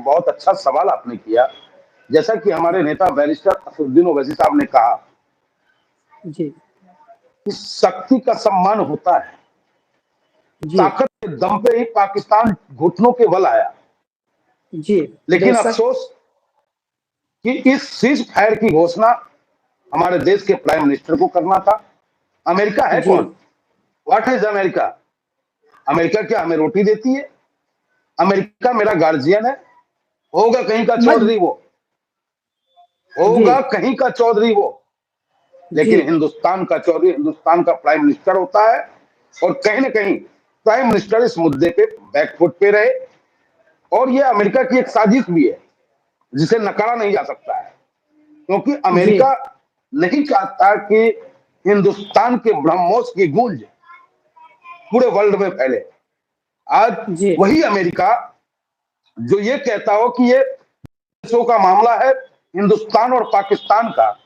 ये बहुत अच्छा सवाल आपने किया। जैसा कि हमारे नेता बैरिस्टर असदुद्दीन ओवैसी साहब ने कहा जी कि शक्ति का सम्मान होता है, जी ताकत के दम पे ही पाकिस्तान घुटनों के बल आया। जी लेकिन बेशक। अफसोस कि इस सीज फायर की घोषणा हमारे देश के प्राइम मिनिस्टर को करना था। अमेरिका है जी कौन? What is America? अमेरिका क्या हमें रोटी देती है? अमेरिका मेरा गार्जियन है? होगा कहीं का मज चौधरी वो, जी होगा कहीं का चौधरी वो, जी लेकिन हिंदुस्तान का चौधरी हिंदुस्तान का प्राइम मिनिस्टर होता है। और कहीं ना कहीं प्राइम मिनिस्टर इस मुद्दे पे बैकफुट पे रहे। और ये अमेरिका की एक साजिश भी है जिसे नकारा नहीं जा सकता है, क्योंकि जी अमेरिका नहीं चाहता कि हिंदुस्तान के ब्रह्मोस की गूंज पूरे वर्ल्ड में फैले। आज जी वही अमेरिका जो ये कहता हो कि ये देशों का मामला है, हिंदुस्तान और पाकिस्तान का,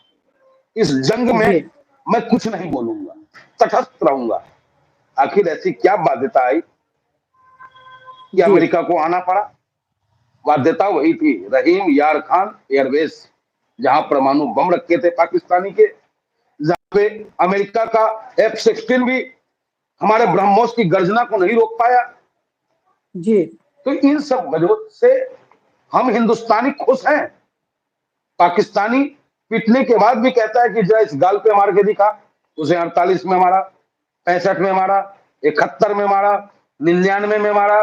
इस जंग में जी मैं कुछ नहीं बोलूंगा, तटस्थ रहूंगा। आखिर ऐसी क्या बाध्यता आई कि जी अमेरिका को आना पड़ा? बाध्यता वही थी, रहीम यार खान एयरबेस, जहां परमाणु बम रखे थे पाकिस्तानी के, जहां पे अमेरिका का F-16 भी हमारे ब्रह्मोस की गर्जना को नहीं रोक पाया। जी तो इन सब वजहों से हम हिंदुस्तानी खुश हैं। पाकिस्तानी पीटने के बाद भी कहता है कि जरा इस गाल पे मार के दिखा। उसे 48 में मारा, 65 में मारा, 71 में मारा, 99 में मारा,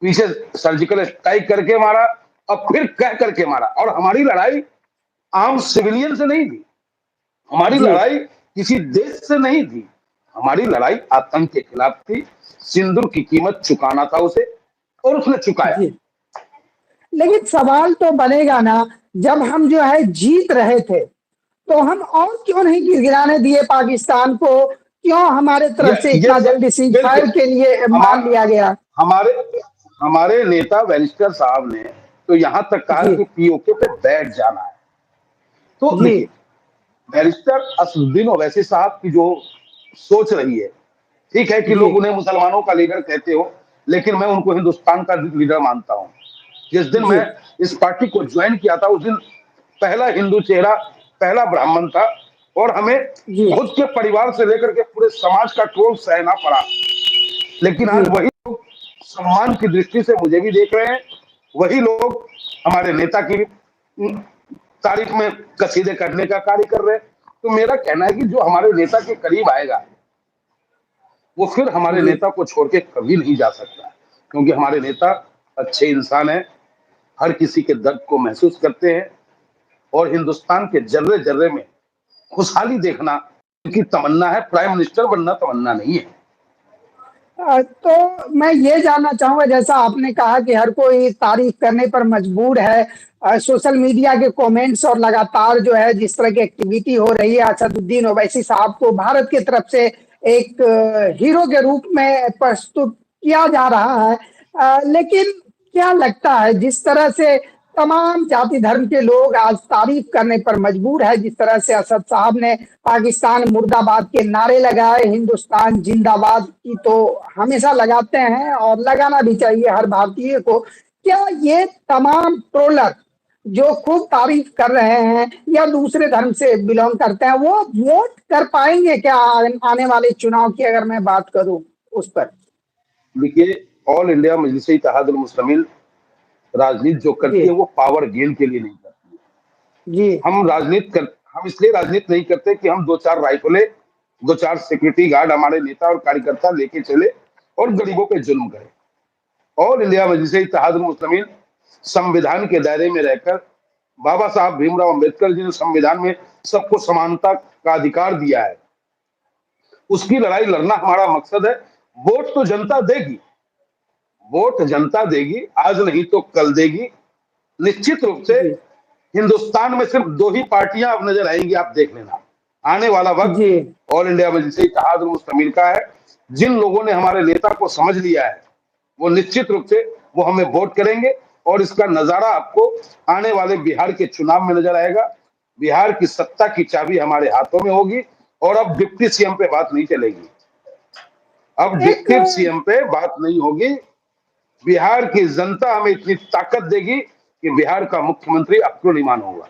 पीछे सर्जिकल स्ट्राइक करके मारा, और फिर कह करके मारा। और हमारी लड़ाई आम सिविलियन से नहीं थी, हमारी जी लड़ाई किसी देश से नहीं थी, हमारी लड़ाई आतंक के खिलाफ थी। सिंदूर की कीमत चुकाना था उसे, और उसने चुकाया। जी। लेकिन सवाल तो बनेगा ना, जब हम जो है जीत रहे थे तो हम और क्यों नहीं गिड़गिड़ाने दिए पाकिस्तान को? क्यों हमारे तरफ से ये इतना सब जल्दी सीज फायर बिल्कुल के लिए मान लिया गया? हमारे हमारे नेता बैरिस्टर साहब ने तो यहां तक कहा जी कि पीओके पे बैठ जाना है। तो जी देखिए, बैरिस्टर असदुद्दीन ओवैसी साहब की जो सोच रही है, ठीक है कि जी लोग उन्हें मुसलमानों का लीडर कहते हो, लेकिन मैं उनको हिंदुस्तान का लीडर मानता हूं। जिस दिन जी मैं इस पार्टी को ज्वाइन किया था, उस दिन पहला हिंदू चेहरा, पहला ब्राह्मण था, और हमें जी खुद के परिवार से लेकर के पूरे समाज का ट्रोल सहना पड़ा। लेकिन जी आज वही लोग सम्मान की दृष्टि से मुझे भी देख रहे हैं, वही लोग हमारे नेता की तारीफ में कसीदे करने का कार्य कर रहे हैं। तो मेरा कहना है कि जो हमारे नेता के करीब आएगा, वो फिर हमारे जी नेता को छोड़ के कभी नहीं जा सकता, क्योंकि हमारे नेता अच्छे इंसान हैं, हर किसी के दर्द को महसूस करते हैं, और हिंदुस्तान के जर्रे जर्रे में खुशहाली देखना उनकी तमन्ना है। प्राइम मिनिस्टर बनना तमन्ना नहीं है। तो मैं ये जानना चाहूंगा, जैसा आपने कहा कि हर कोई तारीफ करने पर मजबूर है, सोशल मीडिया के कमेंट्स और लगातार जो है जिस तरह की एक्टिविटी हो रही है, असदुद्दीन ओवैसी साहब को भारत की तरफ से एक हीरो के रूप में प्रस्तुत किया जा रहा है। लेकिन क्या लगता है, जिस तरह से तमाम जाति धर्म के लोग आज तारीफ करने पर मजबूर है, जिस तरह से असद साहब ने पाकिस्तान मुर्दाबाद के नारे लगाए, हिंदुस्तान जिंदाबाद की तो हमेशा लगाते हैं और लगाना भी चाहिए हर भारतीय को, क्या ये तमाम ट्रोलर जो खूब तारीफ कर रहे हैं या दूसरे धर्म से बिलोंग करते हैं, वो वोट कर पाएंगे क्या आने वाले चुनाव की, अगर मैं बात करूं उस पर? देखिए, ऑल इंडिया मजलिस इत्तेहादुल मुस्लिमीन राजनीति जो जी करती है, वो पावर गेन के लिए नहीं करती है। जी हम इसलिए राजनीति नहीं करते कि हम दो चार राइफलें, दो चार सिक्योरिटी गार्ड हमारे नेता और कार्यकर्ता लेके चले और गरीबों पे जुल्म करें। ऑल इंडिया मजलिस इत्तेहादुल मुस्लिमीन संविधान के दायरे में रहकर, बाबा साहब भीमराव अंबेडकर जी ने संविधान में सबको समानता का अधिकार दिया है, उसकी लड़ाई लड़ना हमारा मकसद है। वोट तो जनता देगी, वोट जनता देगी, आज नहीं तो कल देगी। निश्चित रूप से जी हिंदुस्तान में सिर्फ दो ही पार्टियां अब नजर आएंगी, आप देख लेना। आने वाला वक्त जी ऑल इंडिया मजलिस इत्तेहादुल मुस्लिमीन का है। जिन लोगों ने हमारे नेता को समझ लिया है, वो निश्चित रूप से वो हमें वोट करेंगे, और इसका नजारा आपको आने वाले बिहार के चुनाव में नजर आएगा। बिहार की सत्ता की चाबी हमारे हाथों में होगी, और अब डिप्टी सीएम पे बात नहीं चलेगी, अब एक डिप्टी सीएम पे बात नहीं होगी। बिहार की जनता हमें इतनी ताकत देगी कि बिहार का मुख्यमंत्री अब्दुल इमान होगा।